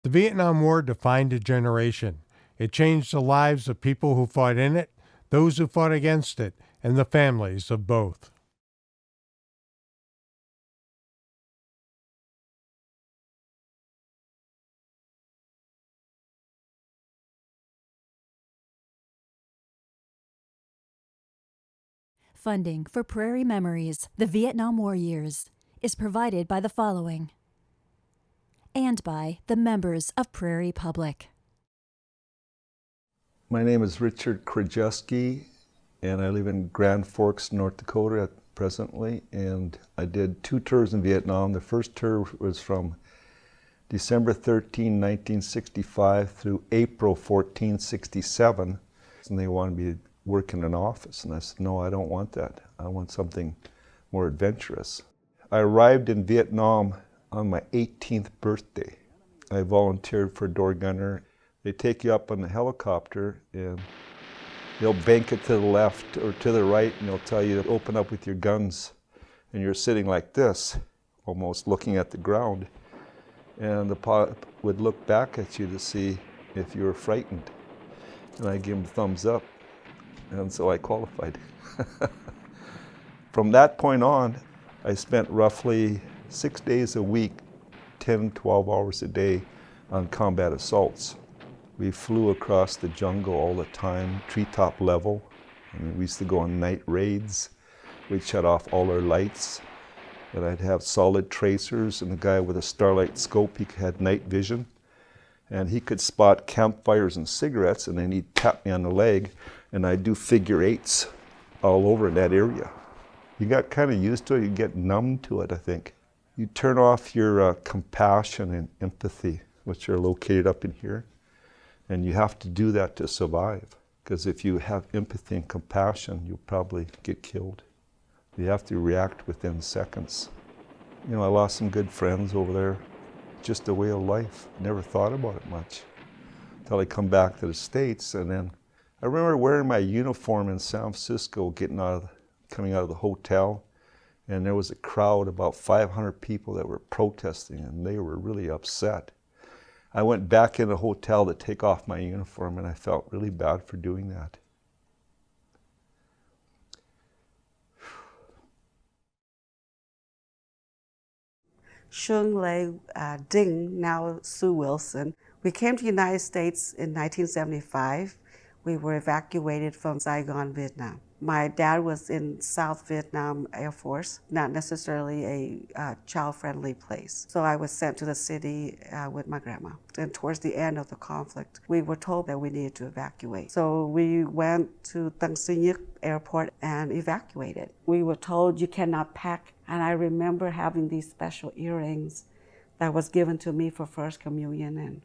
The Vietnam War defined a generation. It changed the lives of people who fought in it, those who fought against it, and the families of both. Funding for Prairie Memories, The Vietnam War Years, is provided by the following and by the members of Prairie Public. My name is Richard Krajewski, and I live in Grand Forks, North Dakota presently, and I did 2 tours in Vietnam. The first tour was from December 13, 1965 through April 14, 67, and they wanted me to work in an office, and I said, no, I don't want that. I want something more adventurous. I arrived in Vietnam on my 18th birthday. I volunteered for door gunner. They take you up on the helicopter and they'll bank it to the left or to the right, and they'll tell you to open up with your guns. And you're sitting like this, almost looking at the ground. And the pilot would look back at you to see if you were frightened. And I give him a thumbs up. And so I qualified. From that point on, I spent roughly 6 days a week, 10, 12 hours a day on combat assaults. We flew across the jungle all the time, treetop level. We used to go on night raids. We'd shut off all our lights. And I'd have solid tracers, and the guy with a starlight scope, he had night vision. And he could spot campfires and cigarettes, and then he'd tap me on the leg, and I'd do figure 8s all over that area. You got kind of used to it, you get numb to it, I think. You turn off your compassion and empathy, which are located up in here. And you have to do that to survive, because if you have empathy and compassion, you'll probably get killed. You have to react within seconds. You know, I lost some good friends over there. Just a way of life. Never thought about it much until I come back to the States. And then I remember wearing my uniform in San Francisco, coming out of the hotel, and there was a crowd, about 500 people that were protesting, and they were really upset. I went back in the hotel to take off my uniform, and I felt really bad for doing that. Shung Lei Ding, now Sue Wilson. We came to the United States in 1975. We were evacuated from Saigon, Vietnam. My dad was in South Vietnam Air Force, not necessarily a child-friendly place. So I was sent to the city with my grandma. And towards the end of the conflict, we were told that we needed to evacuate. So we went to Tân Sơn Nhất Airport and evacuated. We were told you cannot pack. And I remember having these special earrings that was given to me for First Communion. And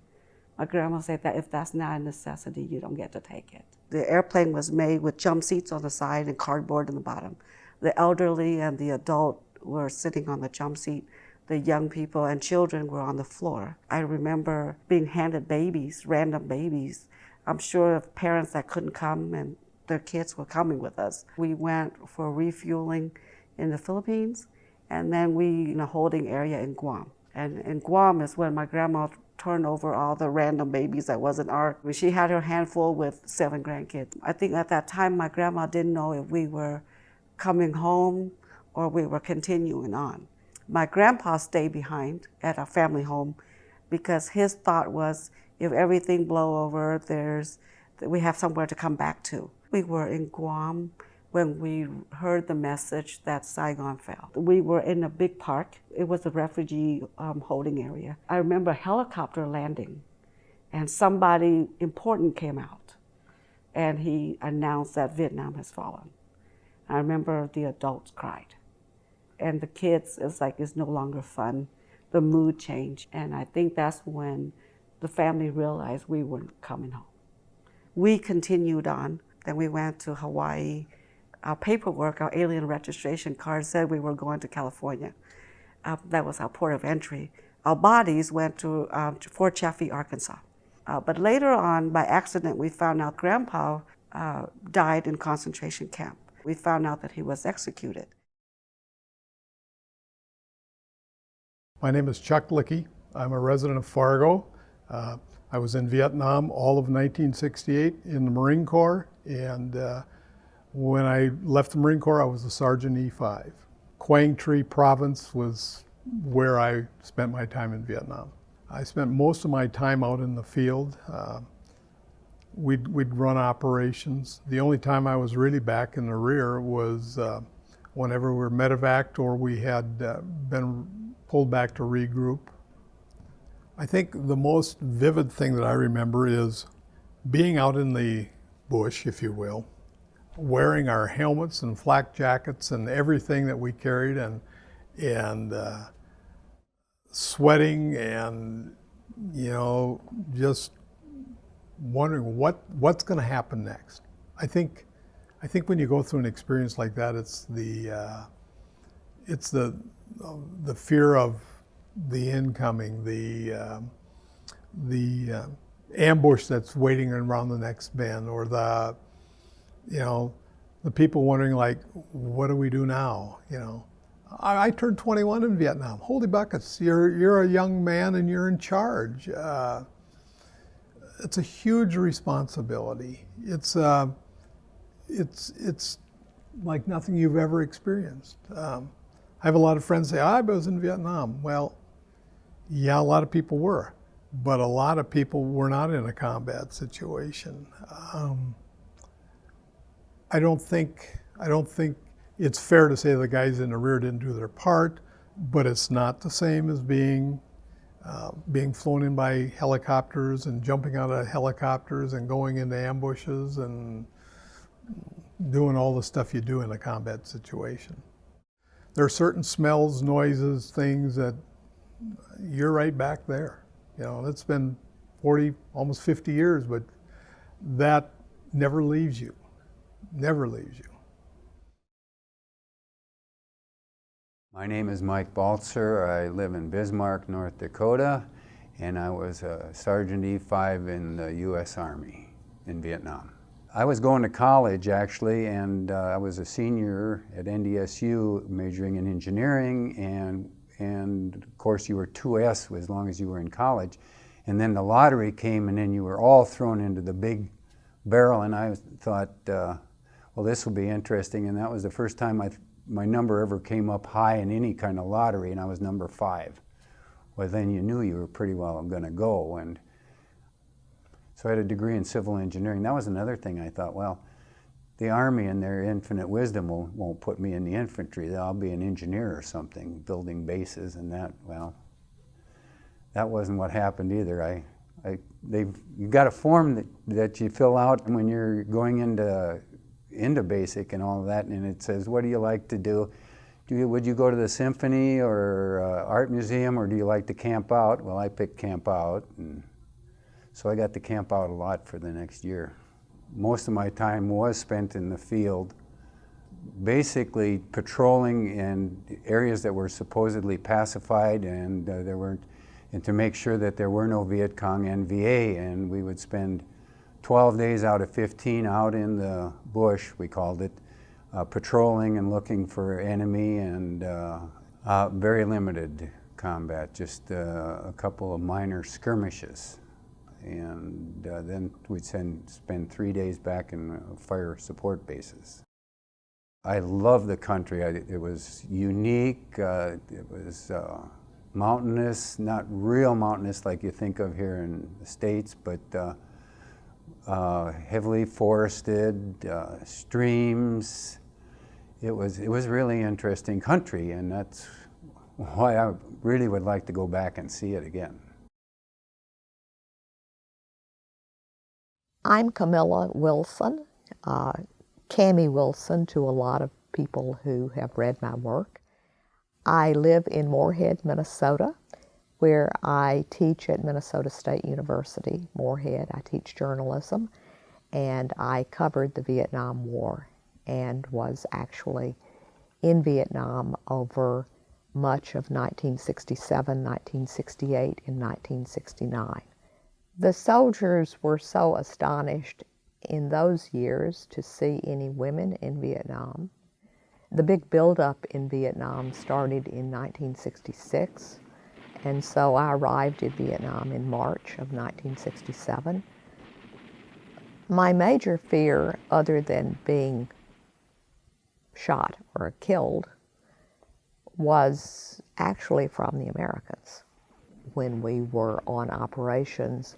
my grandma said that if that's not a necessity, you don't get to take it. The airplane was made with jump seats on the side and cardboard in the bottom. The elderly and the adult were sitting on the jump seat. The young people and children were on the floor. I remember being handed babies, random babies. I'm sure of parents that couldn't come and their kids were coming with us. We went for refueling in the Philippines, and then we in a holding area in Guam. And in Guam is when my grandma turned over all the random babies that wasn't ours. She had her handful with 7 grandkids. I think at that time my grandma didn't know if we were coming home or we were continuing on. My grandpa stayed behind at our family home because his thought was if everything blow over, we have somewhere to come back to. We were in Guam when we heard the message that Saigon fell. We were in a big park. It was a refugee holding area. I remember a helicopter landing, and somebody important came out, and he announced that Vietnam has fallen. I remember the adults cried, and the kids, it's no longer fun. The mood changed, and I think that's when the family realized we weren't coming home. We continued on, then we went to Hawaii. Our paperwork, our alien registration card said we were going to California. That was our port of entry. Our bodies went to Fort Chaffee, Arkansas. But later on, by accident, we found out Grandpa died in concentration camp. We found out that he was executed. My name is Chuck Lickey. I'm a resident of Fargo. I was in Vietnam all of 1968 in the Marine Corps, and when I left the Marine Corps, I was a Sergeant E5. Quang Tri Province was where I spent my time in Vietnam. I spent most of my time out in the field. We'd run operations. The only time I was really back in the rear was whenever we were medevaced or we had been pulled back to regroup. I think the most vivid thing that I remember is being out in the bush, if you will, wearing our helmets and flak jackets and everything that we carried, and sweating, and just wondering what's going to happen next. I think when you go through an experience like that, it's the fear of the incoming, the ambush that's waiting around the next bend, or the people wondering, like, what do we do now? I turned 21 in Vietnam. Holy buckets! You're a young man and you're in charge. It's a huge responsibility. It's like nothing you've ever experienced. I have a lot of friends say, I was in Vietnam. Well, yeah, a lot of people were, but a lot of people were not in a combat situation. I don't think it's fair to say the guys in the rear didn't do their part, but it's not the same as being flown in by helicopters and jumping out of helicopters and going into ambushes and doing all the stuff you do in a combat situation. There are certain smells, noises, things that you're right back there. It's been 40, almost 50 years, but that never leaves you. Never leaves you. My name is Mike Baltzer. I live in Bismarck, North Dakota, and I was a Sergeant E5 in the U.S. Army in Vietnam. I was going to college, actually, and I was a senior at NDSU majoring in engineering, and of course you were 2S as long as you were in college. And then the lottery came, and then you were all thrown into the big barrel, and I thought, well, this will be interesting. And that was the first time my number ever came up high in any kind of lottery, and I was number 5. Well, then you knew you were pretty well going to go. And so I had a degree in civil engineering. That was another thing. I thought, well, the Army in their infinite wisdom won't put me in the infantry. I'll be an engineer or something, building bases and that. Well, that wasn't what happened either. You got a form that you fill out when you're going into basic and all of that, and it says, what do you like to do? Would you go to the symphony or art museum, or do you like to camp out? Well, I picked camp out, and so I got to camp out a lot for the next year. Most of my time was spent in the field, basically patrolling in areas that were supposedly pacified, and and to make sure that there were no Viet Cong NVA, and we would spend 12 days out of 15 out in the bush, we called it, patrolling and looking for enemy, and very limited combat, just a couple of minor skirmishes. And then we'd spend 3 days back in fire support bases. I love the country. It was unique. It was mountainous, not real mountainous like you think of here in the States, but heavily forested, streams. It was really interesting country, and that's why I really would like to go back and see it again. I'm Camilla Wilson, Cammie Wilson to a lot of people who have read my work. I live in Moorhead, Minnesota, where I teach at Minnesota State University, Moorhead. I teach journalism, and I covered the Vietnam War and was actually in Vietnam over much of 1967, 1968, and 1969. The soldiers were so astonished in those years to see any women in Vietnam. The big buildup in Vietnam started in 1966, And so I arrived in Vietnam in March of 1967. My major fear, other than being shot or killed, was actually from the Americans. When we were on operations,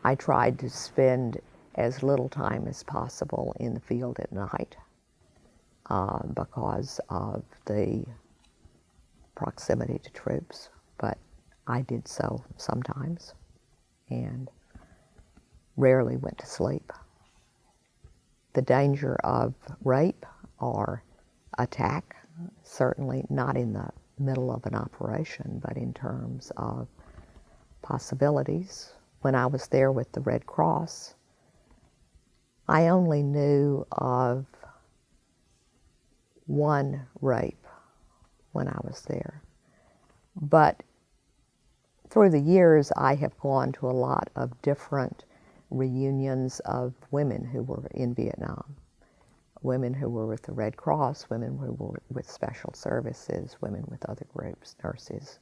I tried to spend as little time as possible in the field at night because of the proximity to troops, but I did so sometimes and rarely went to sleep. The danger of rape or attack, certainly not in the middle of an operation, but in terms of possibilities. When I was there with the Red Cross, I only knew of one rape when I was there. But through the years, I have gone to a lot of different reunions of women who were in Vietnam. Women who were with the Red Cross, women who were with special services, women with other groups, nurses.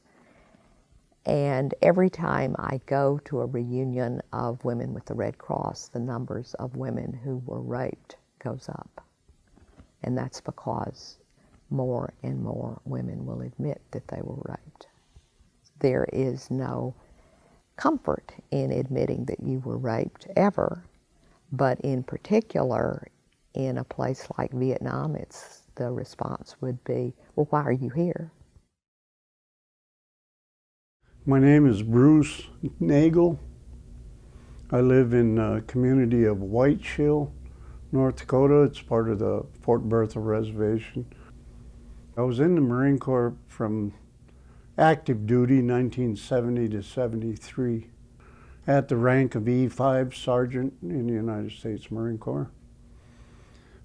And every time I go to a reunion of women with the Red Cross, the numbers of women who were raped goes up. And that's because more and more women will admit that they were raped. There is no comfort in admitting that you were raped ever, but in particular, in a place like Vietnam, the response would be, well, why are you here? My name is Bruce Nagel. I live in the community of White Shill, North Dakota. It's part of the Fort Bertha Reservation. I was in the Marine Corps from active duty 1970 to 73 at the rank of E5 Sergeant in the United States Marine Corps.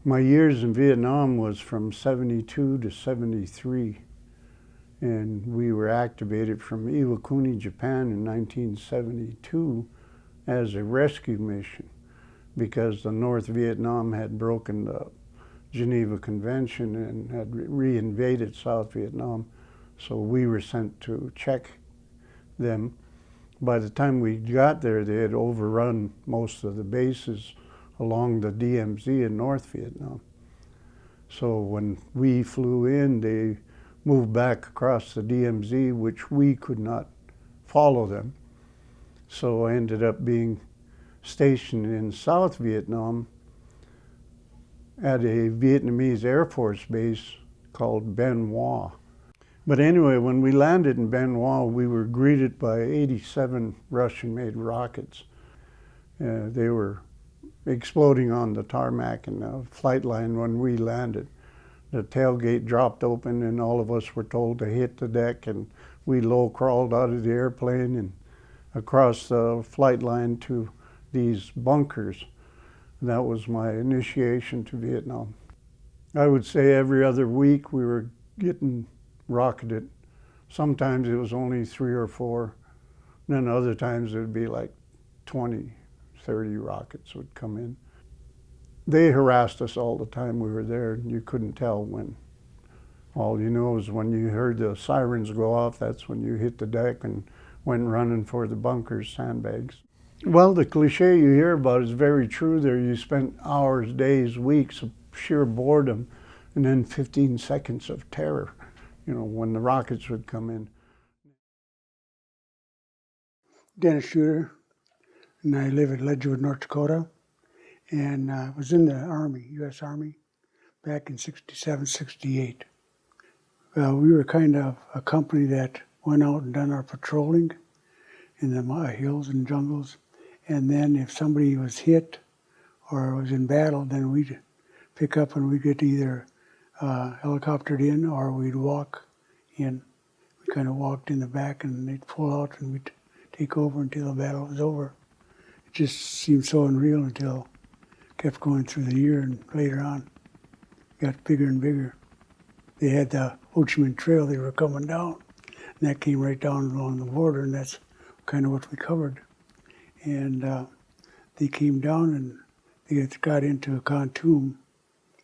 My years in Vietnam was from 72 to 73, and we were activated from Iwakuni, Japan in 1972 as a rescue mission because the North Vietnam had broken the Geneva Convention and had reinvaded South Vietnam. So we were sent to check them. By the time we got there, they had overrun most of the bases along the DMZ in North Vietnam. So when we flew in, they moved back across the DMZ, which we could not follow them. So I ended up being stationed in South Vietnam at a Vietnamese Air Force base called Ben Hoa. But anyway, when we landed in Ben Hoa, we were greeted by 87 Russian-made rockets. They were exploding on the tarmac and the flight line when we landed. The tailgate dropped open and all of us were told to hit the deck, and we low crawled out of the airplane and across the flight line to these bunkers. That was my initiation to Vietnam. I would say every other week we were getting rocketed. Sometimes it was only 3 or 4. Then other times it would be like 20, 30 rockets would come in. They harassed us all the time we were there. You couldn't tell when. All you know is when you heard the sirens go off, that's when you hit the deck and went running for the bunkers, sandbags. Well, the cliche you hear about is very true there. You spent hours, days, weeks of sheer boredom and then 15 seconds of terror, you know, when the rockets would come in. Dennis Shooter, and I live in Ledgewood, North Dakota. And I was in the Army, U.S. Army, back in 67, 68. We were kind of a company that went out and done our patrolling in the hills and jungles. And then if somebody was hit or was in battle, then we'd pick up and we'd get either helicoptered in or we'd walk in. We kind of walked in the back and they'd pull out and we'd take over until the battle was over. It just seemed so unreal until it kept going through the year, and later on it got bigger and bigger. They had the Ho Chi Minh Trail, they were coming down, and that came right down along the border, and that's kind of what we covered. And they came down and they got into Kon Tum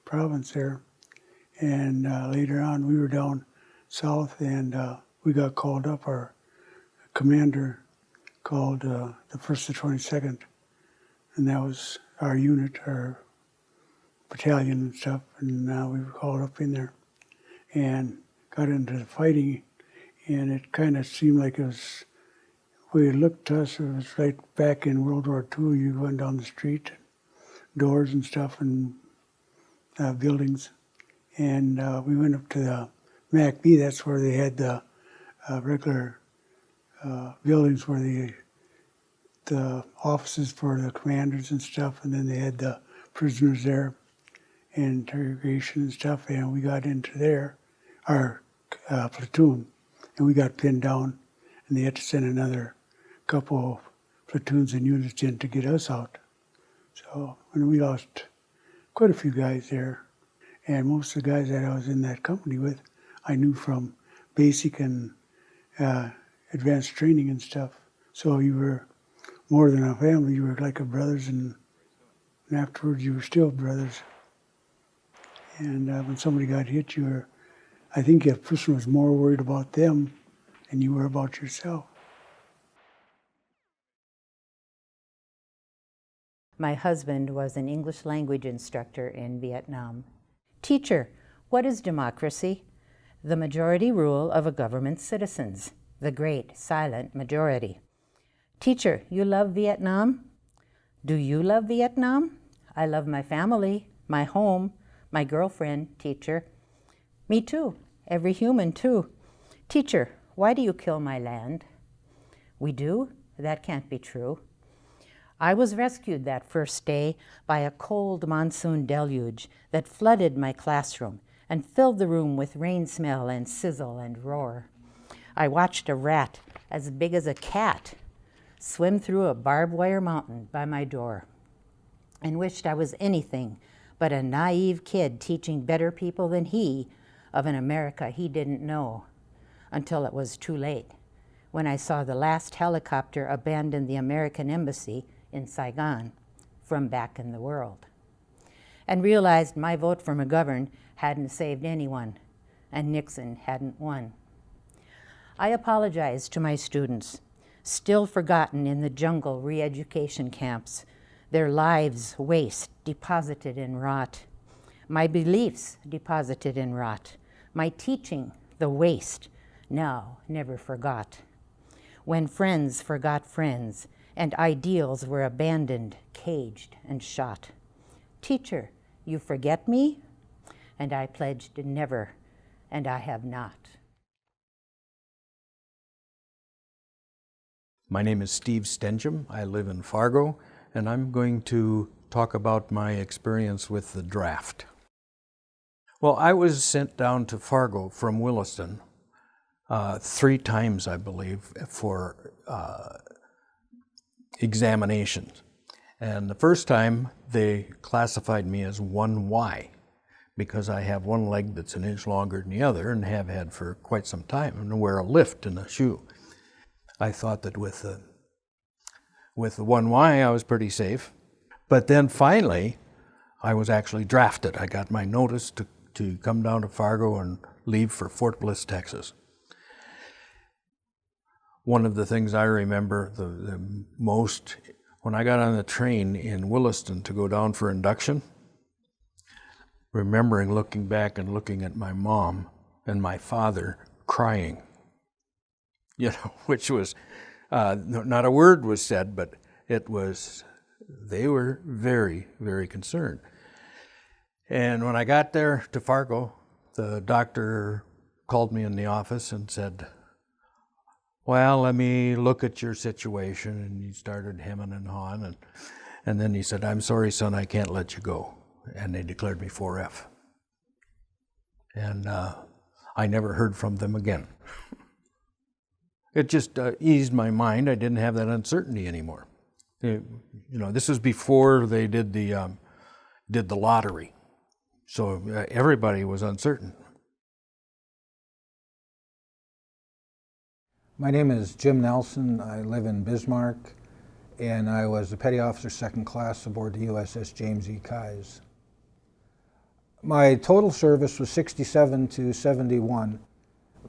province there. And later on, we were down south and we got called up. Our commander called the 1st to 22nd, and that was our unit, our battalion and stuff, and we were called up in there and got into the fighting, and it kind of seemed like it was, when it looked to us, it was right back in World War II. You went down the street, doors and stuff, and buildings, and we went up to the MACB. That's where they had the regular buildings where the offices for the commanders and stuff, and then they had the prisoners there and interrogation and stuff, and we got into there, our platoon, and we got pinned down, and they had to send another couple of platoons and units in to get us out. So, and we lost quite a few guys there, and most of the guys that I was in that company with, I knew from basic and advanced training and stuff. So you were more than a family, you were like a brothers, and afterwards you were still brothers. And when somebody got hit, I think a person was more worried about them than you were about yourself. My husband was an English language instructor in Vietnam. Teacher, what is democracy? The majority rule of a government's citizens, the great silent majority. Teacher, you love Vietnam? Do you love Vietnam? I love my family, my home, my girlfriend, teacher. Me too, every human too. Teacher, why do you kill my land? We do? That can't be true. I was rescued that first day by a cold monsoon deluge that flooded my classroom and filled the room with rain smell and sizzle and roar. I watched a rat as big as a cat swim through a barbed wire mountain by my door and wished I was anything but a naive kid teaching better people than he of an America he didn't know, until it was too late, when I saw the last helicopter abandon the American embassy in Saigon from back in the world, and realized my vote for McGovern hadn't saved anyone, and Nixon hadn't won. I apologize to my students, still forgotten in the jungle re-education camps, their lives waste deposited in rot, my beliefs deposited in rot, my teaching the waste now never forgot. When friends forgot friends, and ideals were abandoned, caged, and shot. Teacher, you forget me? And I pledged never, and I have not. My name is Steve Stenjum. I live in Fargo, and I'm going to talk about my experience with the draft. Well, I was sent down to Fargo from Williston 3 times, I believe, for examinations. And the first time they classified me as 1Y because I have one leg that's an inch longer than the other and have had for quite some time and wear a lift in a shoe. I thought that with the 1Y I was pretty safe. But then finally I was actually drafted. I got my notice to come down to Fargo and leave for Fort Bliss, Texas. One of the things I remember the most, when I got on the train in Williston to go down for induction, remembering looking back and looking at my mom and my father crying, which was, not a word was said, but they were very, very concerned. And when I got there to Fargo, the doctor called me in the office and said, well, let me look at your situation. And he started hemming and hawing. And then he said, I'm sorry, son, I can't let you go. And they declared me 4F. And I never heard from them again. It just eased my mind. I didn't have that uncertainty anymore. This was before they did the lottery. So everybody was uncertain. My name is Jim Nelson. I live in Bismarck, and I was a Petty Officer Second Class aboard the USS James E. Keyes. My total service was 67 to 71.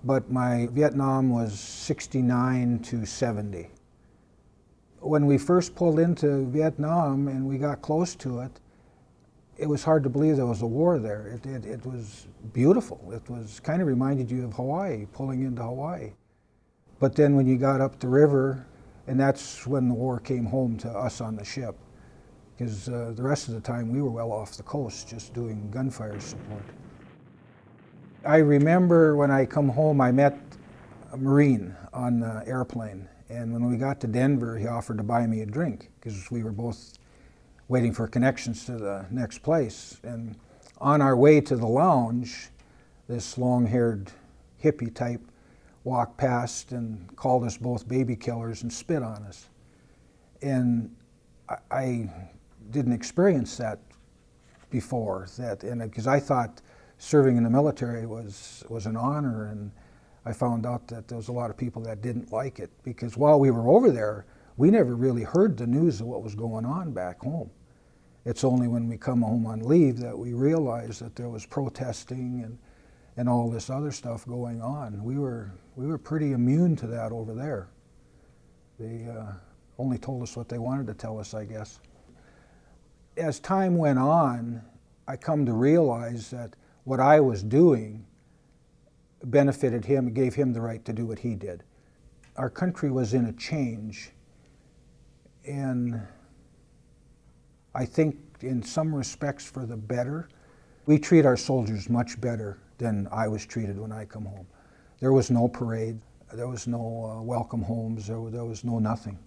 but my Vietnam was 69 to 70. When we first pulled into Vietnam and we got close to it, it was hard to believe there was a war there. It was beautiful. It was kind of reminded you of Hawaii, pulling into Hawaii. But then when you got up the river, and that's when the war came home to us on the ship, because the rest of the time we were well off the coast, just doing gunfire support. I remember when I come home, I met a Marine on the airplane, and when we got to Denver, he offered to buy me a drink, because we were both waiting for connections to the next place. And on our way to the lounge, this long-haired hippie type walked past and called us both baby killers and spit on us. And I didn't experience that before, because I thought serving in the military was an honor, and I found out that there was a lot of people that didn't like it, because while we were over there, we never really heard the news of what was going on back home. It's only when we come home on leave that we realize that there was protesting and all this other stuff going on. We were pretty immune to that over there. They only told us what they wanted to tell us, I guess. As time went on, I come to realize that what I was doing benefited him, gave him the right to do what he did. Our country was in a change, and I think in some respects for the better. We treat our soldiers much better than I was treated when I come home. There was no parade, there was no welcome homes, there was no nothing.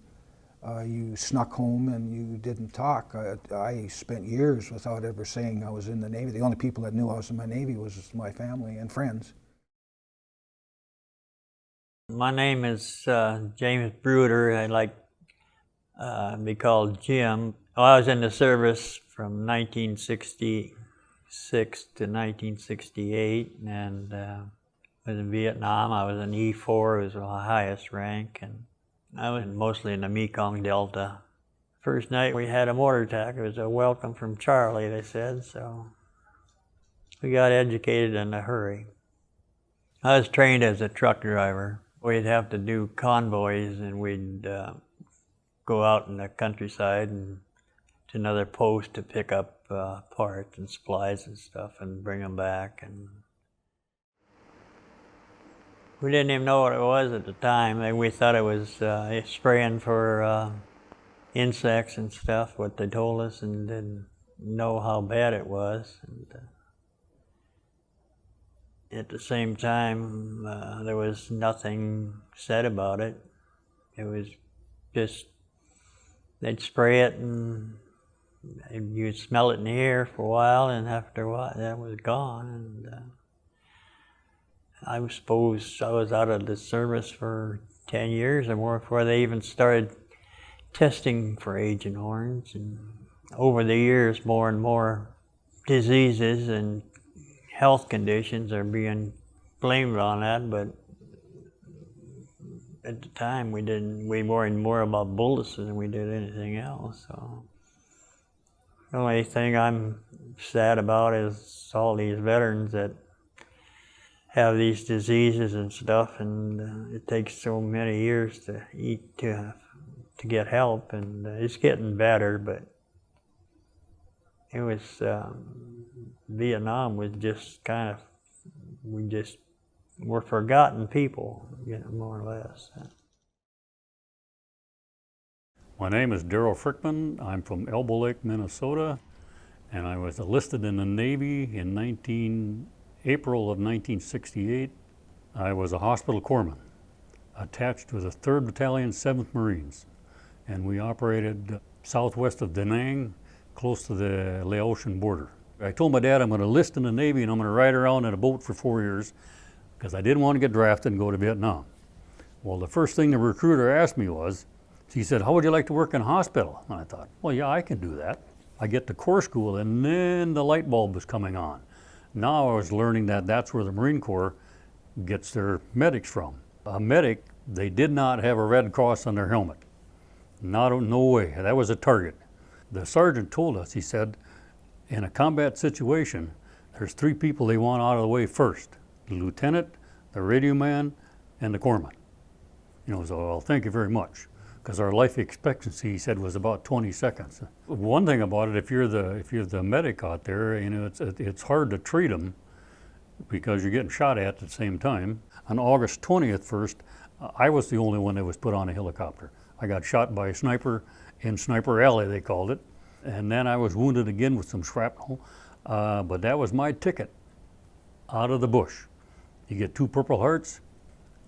You snuck home and you didn't talk. I spent years without ever saying I was in the Navy. The only people that knew I was in my Navy was my family and friends. My name is James Bruder. I like to be called Jim. I was in the service from 1966 to 1968, and was in Vietnam. I was an E4, it was the highest rank, and I was mostly in the Mekong Delta. First night we had a mortar attack. It was a welcome from Charlie, they said, so we got educated in a hurry. I was trained as a truck driver. We'd have to do convoys, and we'd go out in the countryside and to another post to pick up parts and supplies and stuff and bring them back. And we didn't even know what it was at the time. We thought it was spraying for insects and stuff, what they told us, and didn't know how bad it was. And, at the same time, there was nothing said about it. It was just, they'd spray it and you'd smell it in the air for a while, and after a while that was gone. And I suppose I was out of the service for 10 years or more before they even started testing for Agent Orange. And over the years, more and more diseases and health conditions are being blamed on that, but at the time we worried more about bullets than we did anything else. So the only thing I'm sad about is all these veterans that have these diseases and stuff, and it takes so many years to get help, and it's getting better, but it was Vietnam was just kind of, we're forgotten people, more or less. My name is Darrell Frickman. I'm from Elbow Lake, Minnesota, and I was enlisted in the Navy in April of 1968. I was a hospital corpsman attached to the 3rd Battalion, 7th Marines, and we operated southwest of Da Nang, close to the Laotian border. I told my dad I'm going to enlist in the Navy and I'm going to ride around in a boat for 4 years because I didn't want to get drafted and go to Vietnam. Well, the first thing the recruiter asked me was, he said, "How would you like to work in a hospital?" And I thought, well, yeah, I can do that. I get to Corps School, and then the light bulb was coming on. Now I was learning that that's where the Marine Corps gets their medics from. A medic, they did not have a red cross on their helmet. No way, that was a target. The sergeant told us, he said, in a combat situation, there's 3 people they want out of the way first: the lieutenant, the radio man, and the corpsman. You know, so well, thank you very much, because our life expectancy, he said, was about 20 seconds. One thing about it, if you're the medic out there, you know, it's hard to treat them because you're getting shot at the same time. On August 20th first, I was the only one that was put on a helicopter. I got shot by a sniper in Sniper Alley, they called it, and then I was wounded again with some shrapnel, but that was my ticket out of the bush. You get 2 Purple Hearts,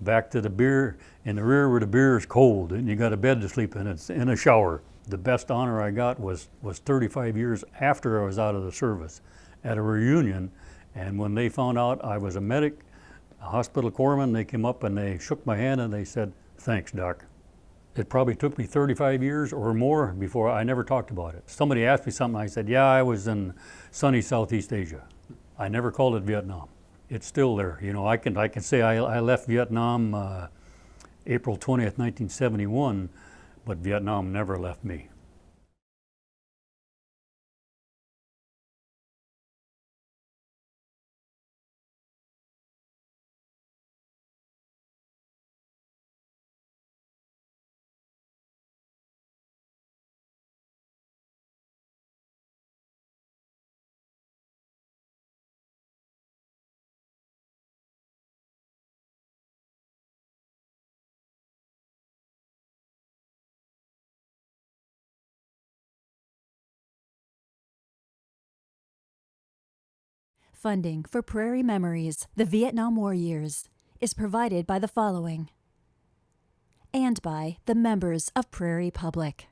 back to the beer in the rear where the beer is cold and you got a bed to sleep in, it's in a shower. The best honor I got was 35 years after I was out of the service at a reunion, and when they found out I was a medic, a hospital corpsman, they came up and they shook my hand and they said, "Thanks, Doc." It probably took me 35 years or more before I never talked about it. Somebody asked me something, I said, yeah, I was in sunny Southeast Asia. I never called it Vietnam. It's still there. You know, I can say I left Vietnam April 20th, 1971, but Vietnam never left me. Funding for Prairie Memories, the Vietnam War Years, is provided by the following, and by the members of Prairie Public.